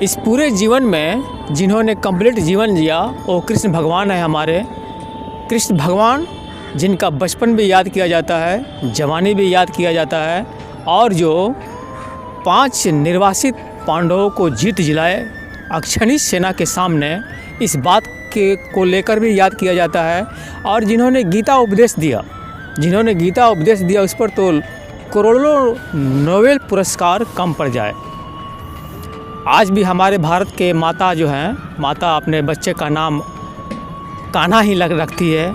इस पूरे जीवन में जिन्होंने कंप्लीट जीवन जिया वो कृष्ण भगवान है हमारे। कृष्ण भगवान जिनका बचपन भी याद किया जाता है, जवानी भी याद किया जाता है, और जो 5 निर्वासित पांडवों को जीत जिलाए अक्षनी सेना के सामने, इस बात को लेकर भी याद किया जाता है। और जिन्होंने गीता उपदेश दिया उस पर तो करोड़ों नोबेल पुरस्कार कम पड़ जाए। आज भी हमारे भारत के माता जो हैं, माता अपने बच्चे का नाम कान्हा ही रखती है।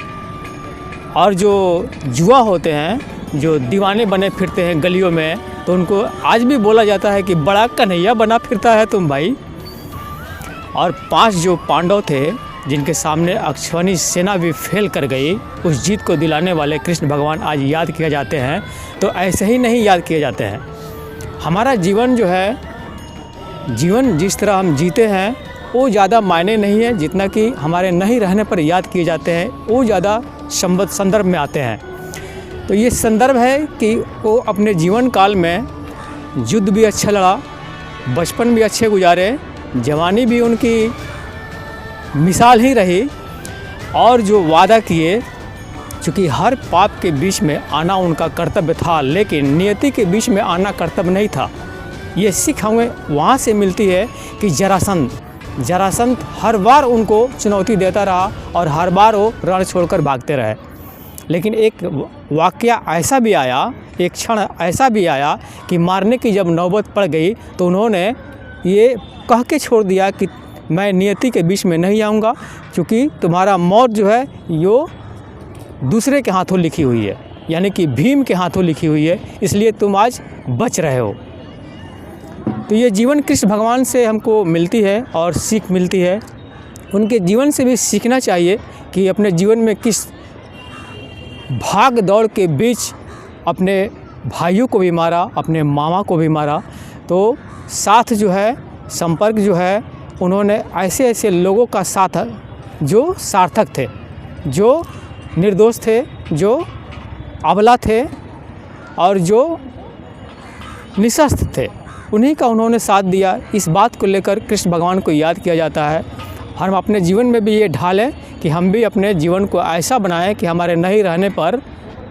और जो जुआ होते हैं, जो दीवाने बने फिरते हैं गलियों में, तो उनको आज भी बोला जाता है कि बड़ा कन्हैया बना फिरता है तुम भाई। और 5 जो पांडव थे जिनके सामने अक्षनी सेना भी फेल कर गई, उस जीत को दिलाने वाले कृष्ण भगवान आज याद किए जाते हैं। तो ऐसे ही नहीं याद किए जाते हैं। हमारा जीवन जो है, जीवन जिस तरह हम जीते हैं वो ज़्यादा मायने नहीं है, जितना कि हमारे नहीं रहने पर याद किए जाते हैं वो ज़्यादा संदर्भ में आते हैं। तो ये संदर्भ है कि वो अपने जीवन काल में युद्ध भी अच्छा लड़ा, बचपन भी अच्छे गुजारे, जवानी भी उनकी मिसाल ही रही, और जो वादा किए, चूँकि हर पाप के बीच में आना उनका कर्तव्य था, लेकिन नियति के बीच में आना कर्तव्य नहीं था। ये सीख हमें वहाँ से मिलती है कि जरासंध हर बार उनको चुनौती देता रहा और हर बार वो रण छोड़कर भागते रहे। लेकिन एक वाक़या ऐसा भी आया, एक क्षण ऐसा भी आया कि मारने की जब नौबत पड़ गई तो उन्होंने ये कह के छोड़ दिया कि मैं नियति के बीच में नहीं आऊँगा, क्योंकि तुम्हारा मौत जो है यो दूसरे के हाथों लिखी हुई है, यानी कि भीम के हाथों लिखी हुई है, इसलिए तुम आज बच रहे हो। तो ये जीवन कृष्ण भगवान से हमको मिलती है और सीख मिलती है। उनके जीवन से भी सीखना चाहिए कि अपने जीवन में किस भाग दौड़ के बीच अपने भाइयों को भी मारा, अपने मामा को भी मारा। तो साथ जो है, संपर्क जो है, उन्होंने ऐसे लोगों का साथ जो सार्थक थे, जो निर्दोष थे, जो अबला थे और जो निशस्त्र थे, उन्हीं का उन्होंने साथ दिया। इस बात को लेकर कृष्ण भगवान को याद किया जाता है। हम अपने जीवन में भी ये ढालें कि हम भी अपने जीवन को ऐसा बनाएं कि हमारे नहीं रहने पर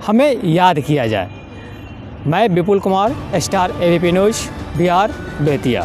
हमें याद किया जाए। मैं Vipul Kumar, star ABP news, Bihar, Bettiah.